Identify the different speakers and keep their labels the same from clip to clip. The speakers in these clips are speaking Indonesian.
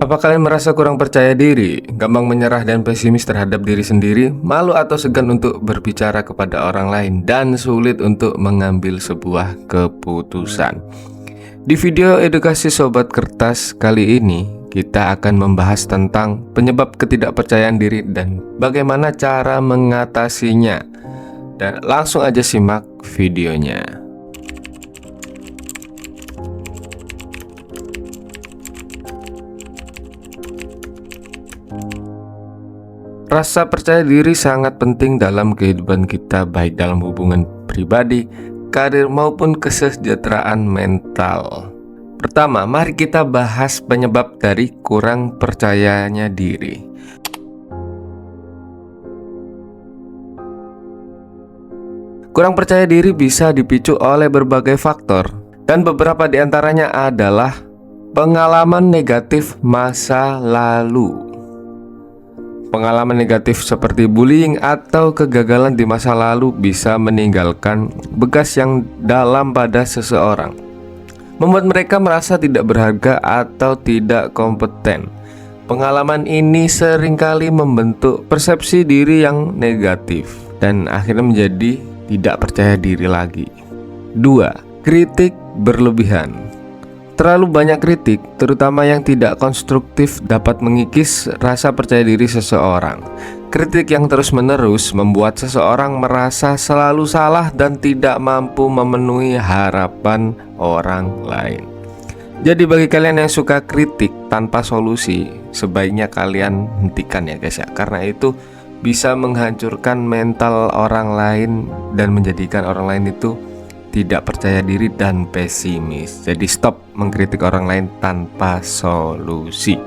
Speaker 1: Apa kalian merasa kurang percaya diri, gampang menyerah dan pesimis terhadap diri sendiri, malu atau segan untuk berbicara kepada orang lain, dan sulit untuk mengambil sebuah keputusan? Di video edukasi Sobat Kertas kali ini, kita akan membahas tentang penyebab ketidakpercayaan diri dan bagaimana cara mengatasinya. Dan langsung aja simak videonya. Rasa percaya diri sangat penting dalam kehidupan kita, baik dalam hubungan pribadi, karir maupun kesejahteraan mental. Pertama, mari kita bahas penyebab dari kurang percayanya diri. Kurang percaya diri bisa dipicu oleh berbagai faktor, dan beberapa di antaranya adalah pengalaman negatif masa lalu. Pengalaman negatif seperti bullying atau kegagalan di masa lalu bisa meninggalkan bekas yang dalam pada seseorang, membuat mereka merasa tidak berharga atau tidak kompeten. Pengalaman ini seringkali membentuk persepsi diri yang negatif dan akhirnya menjadi tidak percaya diri lagi. 2. Kritik berlebihan. Terlalu banyak kritik, terutama yang tidak konstruktif, dapat mengikis rasa percaya diri seseorang. Kritik yang terus-menerus membuat seseorang merasa selalu salah dan tidak mampu memenuhi harapan orang lain. Jadi bagi kalian yang suka kritik tanpa solusi, sebaiknya kalian hentikan ya guys ya, karena itu bisa menghancurkan mental orang lain dan menjadikan orang lain itu tidak percaya diri dan pesimis. Jadi stop mengkritik orang lain tanpa solusi.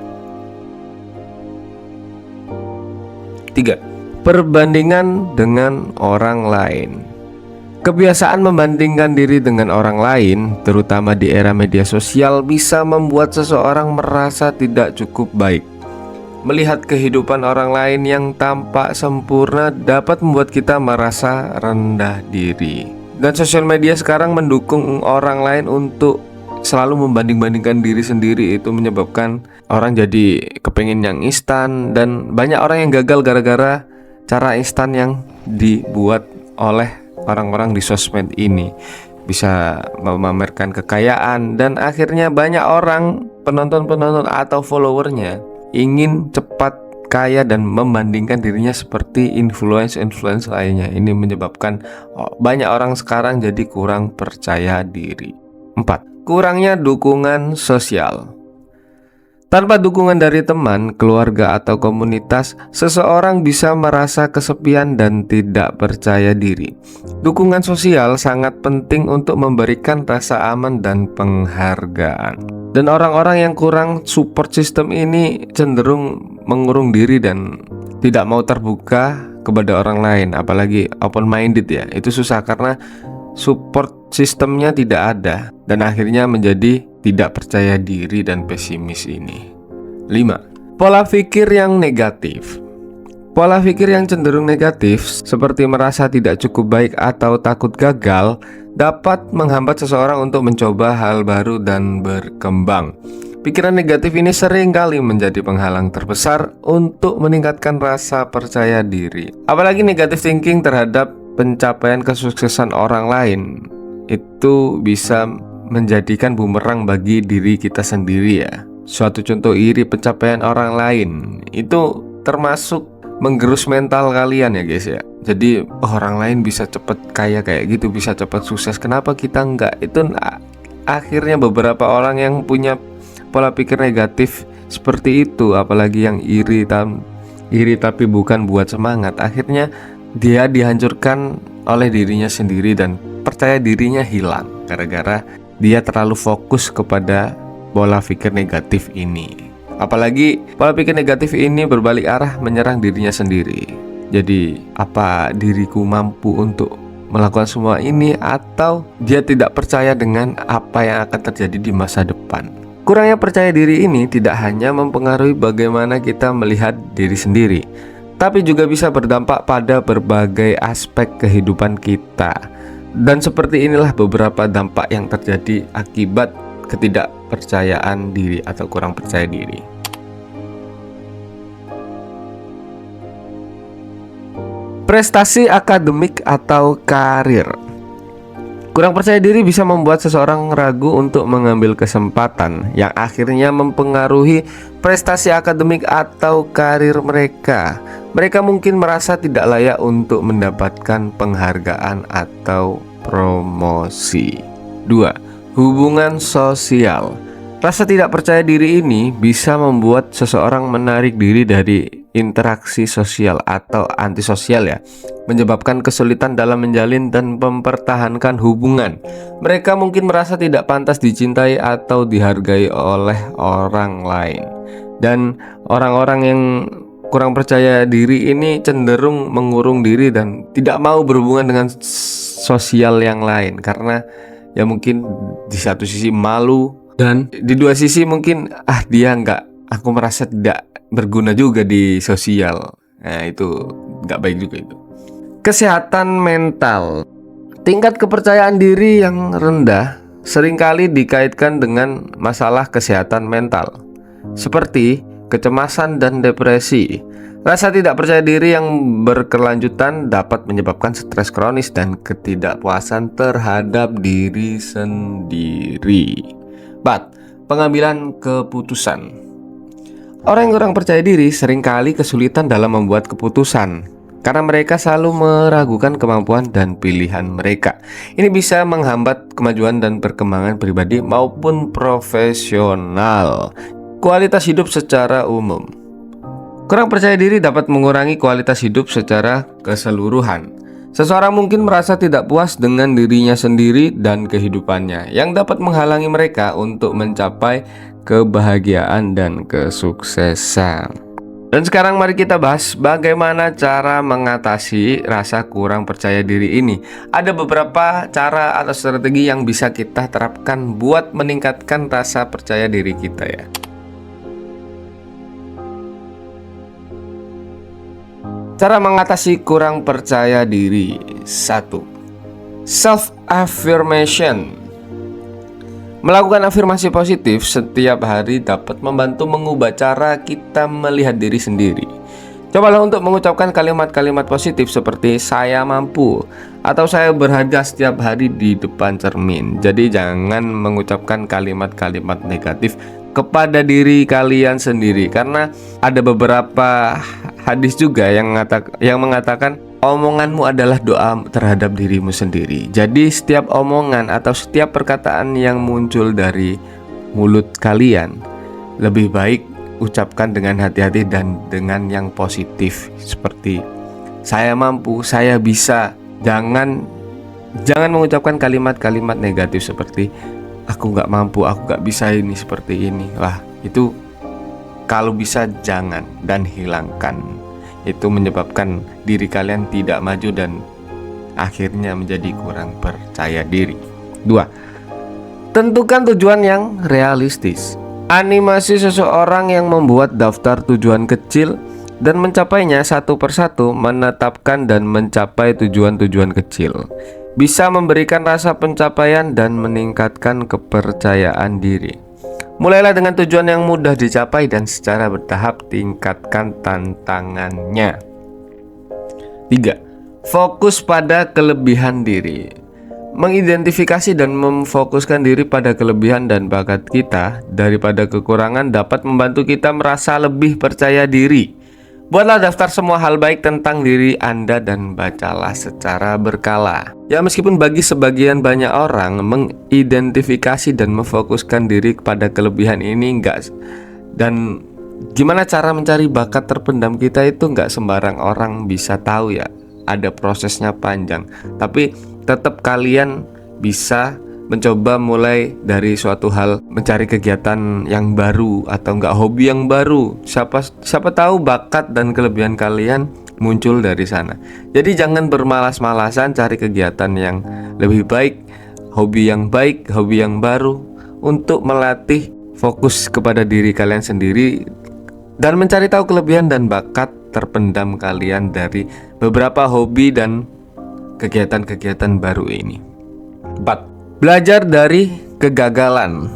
Speaker 1: 3. Perbandingan dengan orang lain. Kebiasaan membandingkan diri dengan orang lain, terutama di era media sosial, bisa membuat seseorang merasa tidak cukup baik. Melihat kehidupan orang lain yang tampak sempurna dapat membuat kita merasa rendah diri. Dan sosial media sekarang mendukung orang lain untuk selalu membanding-bandingkan diri sendiri. Itu menyebabkan orang jadi kepengen yang instan, dan banyak orang yang gagal gara-gara cara instan yang dibuat oleh orang-orang di sosmed ini. Bisa memamerkan kekayaan, dan akhirnya banyak orang, penonton-penonton atau followernya, ingin cepat kaya dan membandingkan dirinya seperti influence lainnya. Ini menyebabkan banyak orang sekarang jadi kurang percaya diri. 4. Kurangnya dukungan sosial. Tanpa dukungan dari teman, keluarga, atau komunitas, seseorang bisa merasa kesepian dan tidak percaya diri. Dukungan sosial sangat penting untuk memberikan rasa aman dan penghargaan. Dan orang-orang yang kurang support system ini cenderung mengurung diri dan tidak mau terbuka kepada orang lain, apalagi open minded ya. Itu susah karena support sistemnya tidak ada, dan akhirnya menjadi tidak percaya diri dan pesimis ini. 5. Pola pikir yang negatif. Pola pikir yang cenderung negatif, seperti merasa tidak cukup baik atau takut gagal, dapat menghambat seseorang untuk mencoba hal baru dan berkembang. Pikiran negatif ini sering kali menjadi penghalang terbesar untuk meningkatkan rasa percaya diri. Apalagi negative thinking terhadap pencapaian kesuksesan orang lain, itu bisa menjadikan bumerang bagi diri kita sendiri ya. Suatu contoh iri pencapaian orang lain, itu termasuk menggerus mental kalian ya guys ya. Jadi orang lain bisa cepet kaya kayak gitu, bisa cepet sukses, kenapa kita enggak? Itu akhirnya beberapa orang yang punya pola pikir negatif seperti itu, apalagi yang iri tapi bukan buat semangat, akhirnya dia dihancurkan oleh dirinya sendiri dan percaya dirinya hilang gara-gara dia terlalu fokus kepada pola pikir negatif ini. Apalagi pola pikir negatif ini berbalik arah menyerang dirinya sendiri. Jadi apa diriku mampu untuk melakukan semua ini, atau dia tidak percaya dengan apa yang akan terjadi di masa depan. Kurangnya percaya diri ini tidak hanya mempengaruhi bagaimana kita melihat diri sendiri, tapi juga bisa berdampak pada berbagai aspek kehidupan kita. Dan seperti inilah beberapa dampak yang terjadi akibat ketidakpercayaan diri atau kurang percaya diri. Prestasi akademik atau karir. Kurang percaya diri bisa membuat seseorang ragu untuk mengambil kesempatan yang akhirnya mempengaruhi prestasi akademik atau karir mereka. Mereka mungkin merasa tidak layak untuk mendapatkan penghargaan atau promosi. 2. Hubungan sosial. Rasa tidak percaya diri ini bisa membuat seseorang menarik diri dari interaksi sosial atau antisosial ya, menyebabkan kesulitan dalam menjalin dan mempertahankan hubungan. Mereka mungkin merasa tidak pantas dicintai atau dihargai oleh orang lain. Dan orang-orang yang kurang percaya diri ini cenderung mengurung diri dan tidak mau berhubungan dengan sosial yang lain karena ya mungkin di satu sisi malu, dan di dua sisi mungkin aku merasa tidak berguna juga di sosial. Nah itu nggak baik juga itu. Kesehatan mental. Tingkat kepercayaan diri yang rendah seringkali dikaitkan dengan masalah kesehatan mental seperti kecemasan dan depresi. Rasa tidak percaya diri yang berkelanjutan dapat menyebabkan stres kronis dan ketidakpuasan terhadap diri sendiri. 4. Pengambilan keputusan. Orang yang kurang percaya diri seringkali kesulitan dalam membuat keputusan karena mereka selalu meragukan kemampuan dan pilihan mereka. Ini bisa menghambat kemajuan dan perkembangan pribadi maupun profesional. Kualitas hidup secara umum. Kurang percaya diri dapat mengurangi kualitas hidup secara keseluruhan. Seseorang mungkin merasa tidak puas dengan dirinya sendiri dan kehidupannya, yang dapat menghalangi mereka untuk mencapai kebahagiaan dan kesuksesan. Dan sekarang mari kita bahas bagaimana cara mengatasi rasa kurang percaya diri ini. Ada beberapa cara atau strategi yang bisa kita terapkan buat meningkatkan rasa percaya diri kita ya. Cara mengatasi kurang percaya diri. 1. Self-affirmation. Melakukan afirmasi positif setiap hari dapat membantu mengubah cara kita melihat diri sendiri. Cobalah untuk mengucapkan kalimat-kalimat positif seperti saya mampu atau saya berharga setiap hari di depan cermin. Jadi jangan mengucapkan kalimat-kalimat negatif kepada diri kalian sendiri, karena ada beberapa hadis juga yang mengatakan omonganmu adalah doa terhadap dirimu sendiri. Jadi setiap omongan atau setiap perkataan yang muncul dari mulut kalian lebih baik ucapkan dengan hati-hati dan dengan yang positif seperti saya mampu, saya bisa. Jangan mengucapkan kalimat-kalimat negatif seperti aku gak mampu, aku gak bisa ini seperti ini. Wah, itu kalau bisa jangan dan hilangkan. Itu menyebabkan diri kalian tidak maju dan akhirnya menjadi kurang percaya diri. 2. Tentukan tujuan yang realistis. Animasi seseorang yang membuat daftar tujuan kecil dan mencapainya satu persatu, menetapkan dan mencapai tujuan-tujuan kecil, bisa memberikan rasa pencapaian dan meningkatkan kepercayaan diri. Mulailah dengan tujuan yang mudah dicapai dan secara bertahap tingkatkan tantangannya. 3. Fokus pada kelebihan diri. Mengidentifikasi dan memfokuskan diri pada kelebihan dan bakat kita daripada kekurangan dapat membantu kita merasa lebih percaya diri. Buatlah daftar semua hal baik tentang diri Anda dan bacalah secara berkala. Ya, meskipun bagi sebagian banyak orang mengidentifikasi dan memfokuskan diri kepada kelebihan ini dan gimana cara mencari bakat terpendam kita itu enggak sembarang orang bisa tahu ya. Ada prosesnya panjang. Tapi tetap kalian bisa mencoba mulai dari suatu hal, mencari kegiatan yang baru atau enggak hobi yang baru. Siapa tahu bakat dan kelebihan kalian muncul dari sana. Jadi jangan bermalas-malasan cari kegiatan yang lebih baik, hobi yang baru untuk melatih fokus kepada diri kalian sendiri dan mencari tahu kelebihan dan bakat terpendam kalian dari beberapa hobi dan kegiatan-kegiatan baru ini. 4. Belajar dari kegagalan.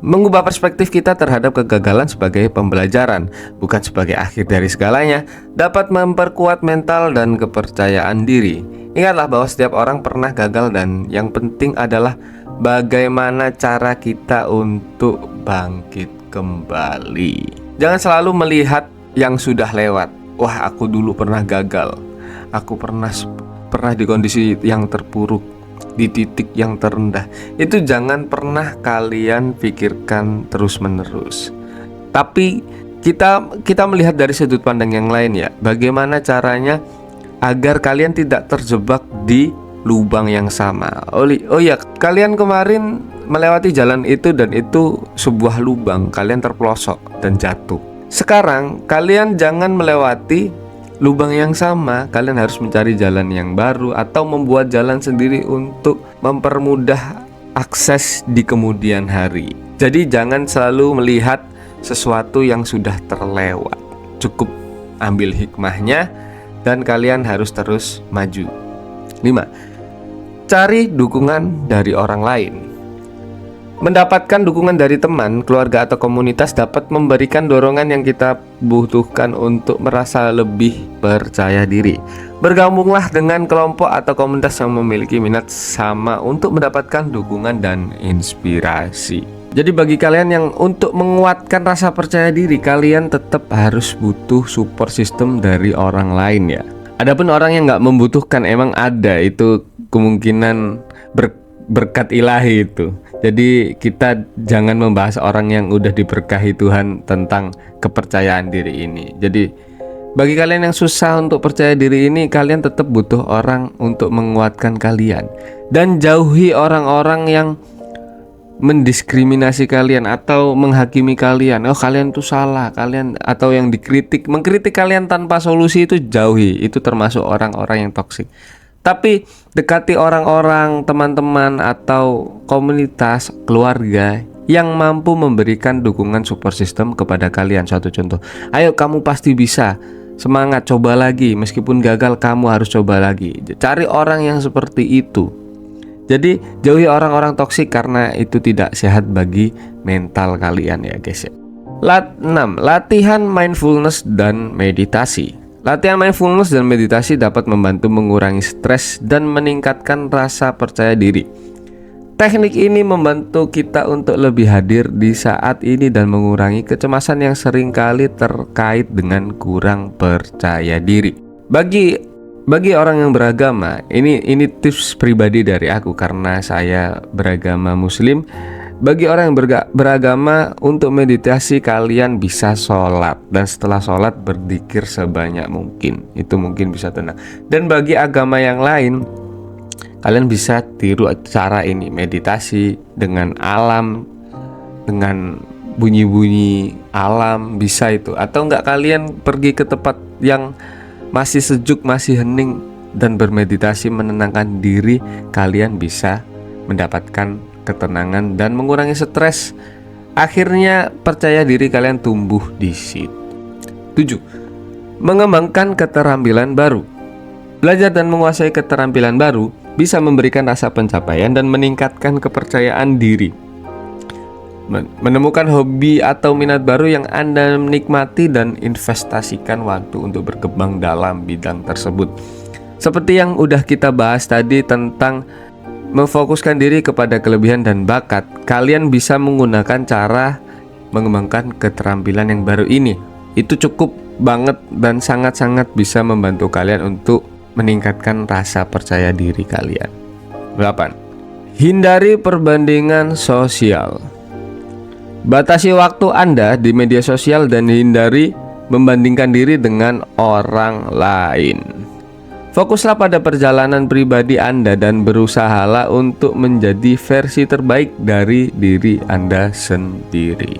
Speaker 1: Mengubah perspektif kita terhadap kegagalan sebagai pembelajaran, bukan sebagai akhir dari segalanya, dapat memperkuat mental dan kepercayaan diri. Ingatlah bahwa setiap orang pernah gagal dan yang penting adalah bagaimana cara kita untuk bangkit kembali. Jangan selalu melihat yang sudah lewat. Wah, aku dulu pernah gagal. Aku pernah di kondisi yang terpuruk, di titik yang terendah. Itu jangan pernah kalian pikirkan terus-menerus. Tapi kita melihat dari sudut pandang yang lain ya. Bagaimana caranya agar kalian tidak terjebak di lubang yang sama. Oh ya, kalian kemarin melewati jalan itu dan itu sebuah lubang, kalian terpelosok dan jatuh. Sekarang kalian jangan melewati lubang yang sama, kalian harus mencari jalan yang baru atau membuat jalan sendiri untuk mempermudah akses di kemudian hari. Jadi jangan selalu melihat sesuatu yang sudah terlewat. Cukup ambil hikmahnya dan kalian harus terus maju. 5. Cari dukungan dari orang lain. Mendapatkan dukungan dari teman, keluarga, atau komunitas dapat memberikan dorongan yang kita butuhkan untuk merasa lebih percaya diri. Bergabunglah dengan kelompok atau komunitas yang memiliki minat sama untuk mendapatkan dukungan dan inspirasi. Jadi bagi kalian yang untuk menguatkan rasa percaya diri, kalian tetap harus butuh support system dari orang lain ya. Adapun orang yang nggak membutuhkan, emang ada itu kemungkinan berkat ilahi itu. Jadi kita jangan membahas orang yang udah diberkahi Tuhan tentang kepercayaan diri ini. Jadi bagi kalian yang susah untuk percaya diri ini, kalian tetap butuh orang untuk menguatkan kalian. Dan jauhi orang-orang yang mendiskriminasi kalian atau menghakimi kalian. Oh, kalian tuh salah, kalian, atau yang mengkritik kalian tanpa solusi, itu jauhi. Itu termasuk orang-orang yang toksik. Tapi dekati orang-orang, teman-teman, atau komunitas, keluarga yang mampu memberikan dukungan support system kepada kalian. Suatu contoh, ayo kamu pasti bisa, semangat, coba lagi, meskipun gagal kamu harus coba lagi. Cari orang yang seperti itu. Jadi jauhi orang-orang toksik karena itu tidak sehat bagi mental kalian ya guys ya. 6. Latihan mindfulness dan meditasi. Latihan mindfulness dan meditasi dapat membantu mengurangi stres dan meningkatkan rasa percaya diri. Teknik ini membantu kita untuk lebih hadir di saat ini dan mengurangi kecemasan yang seringkali terkait dengan kurang percaya diri. Bagi orang yang beragama, ini tips pribadi dari aku karena saya beragama Muslim. Bagi orang yang beragama, untuk meditasi kalian bisa sholat, dan setelah sholat berzikir sebanyak mungkin. Itu mungkin bisa tenang. Dan bagi agama yang lain, kalian bisa tiru cara ini, meditasi dengan alam, dengan bunyi-bunyi alam, bisa itu. Atau enggak, kalian pergi ke tempat yang masih sejuk, masih hening, dan bermeditasi menenangkan diri, kalian bisa mendapatkan ketenangan dan mengurangi stres. Akhirnya percaya diri kalian tumbuh di situ. 7. Mengembangkan keterampilan baru. Belajar dan menguasai keterampilan baru bisa memberikan rasa pencapaian dan meningkatkan kepercayaan diri. Menemukan hobi atau minat baru yang Anda nikmati dan investasikan waktu untuk berkembang dalam bidang tersebut. Seperti yang udah kita bahas tadi tentang memfokuskan diri kepada kelebihan dan bakat, kalian bisa menggunakan cara mengembangkan keterampilan yang baru ini. Itu cukup banget dan sangat-sangat bisa membantu kalian untuk meningkatkan rasa percaya diri kalian. 8. Hindari perbandingan sosial. Batasi waktu Anda di media sosial dan hindari membandingkan diri dengan orang lain. Fokuslah pada perjalanan pribadi Anda dan berusahalah untuk menjadi versi terbaik dari diri Anda sendiri.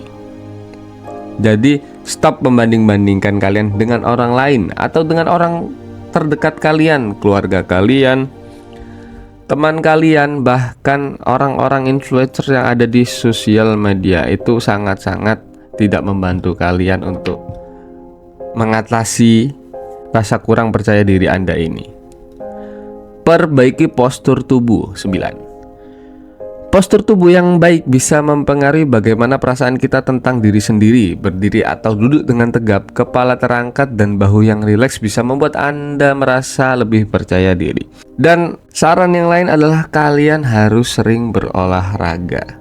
Speaker 1: Jadi stop membanding-bandingkan kalian dengan orang lain atau dengan orang terdekat kalian, keluarga kalian, teman kalian, bahkan orang-orang influencer yang ada di sosial media. Itu sangat-sangat tidak membantu kalian untuk mengatasi rasa kurang percaya diri Anda ini. Perbaiki postur tubuh. 9. Postur tubuh yang baik bisa mempengaruhi bagaimana perasaan kita tentang diri sendiri. Berdiri atau duduk dengan tegap, kepala terangkat, dan bahu yang rileks bisa membuat Anda merasa lebih percaya diri. Dan saran yang lain adalah kalian harus sering berolahraga.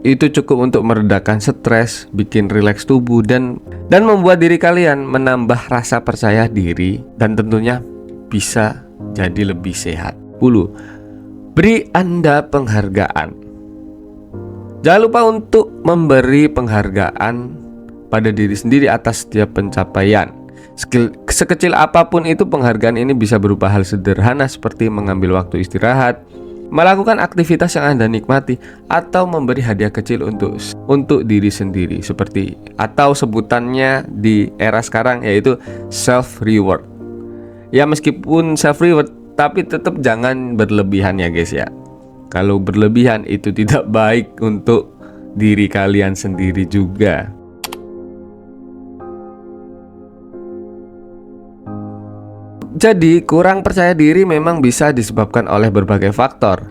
Speaker 1: Itu cukup untuk meredakan stres, bikin rileks tubuh, dan membuat diri kalian menambah rasa percaya diri, dan tentunya bisa jadi lebih sehat. 10. Beri Anda penghargaan. Jangan lupa untuk memberi penghargaan pada diri sendiri atas setiap pencapaian. Sekecil apapun itu, penghargaan ini bisa berupa hal sederhana seperti mengambil waktu istirahat, melakukan aktivitas yang Anda nikmati, atau memberi hadiah kecil untuk diri sendiri, seperti atau sebutannya di era sekarang yaitu self reward. Ya, meskipun self reward, tapi tetap jangan berlebihan ya guys ya. Kalau berlebihan itu tidak baik untuk diri kalian sendiri juga. Jadi kurang percaya diri memang bisa disebabkan oleh berbagai faktor.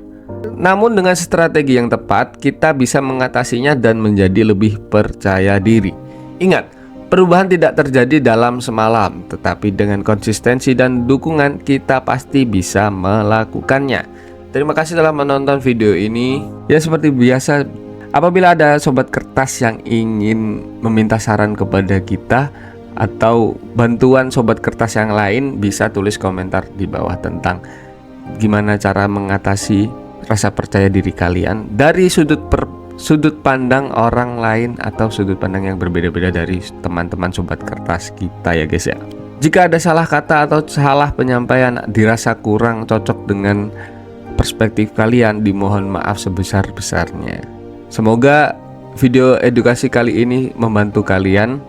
Speaker 1: Namun dengan strategi yang tepat, kita bisa mengatasinya dan menjadi lebih percaya diri. Ingat, perubahan tidak terjadi dalam semalam, tetapi dengan konsistensi dan dukungan kita pasti bisa melakukannya. Terima kasih telah menonton video ini. Ya, seperti biasa, apabila ada sobat kertas yang ingin meminta saran kepada kita atau bantuan sobat kertas yang lain, bisa tulis komentar di bawah tentang gimana cara mengatasi rasa percaya diri kalian dari sudut pandang orang lain atau sudut pandang yang berbeda-beda dari teman-teman sobat kertas kita ya guys ya. Jika ada salah kata atau salah penyampaian dirasa kurang cocok dengan perspektif kalian, dimohon maaf sebesar-besarnya. Semoga video edukasi kali ini membantu kalian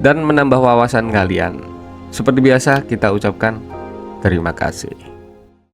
Speaker 1: dan menambah wawasan kalian. Seperti biasa kita ucapkan terima kasih.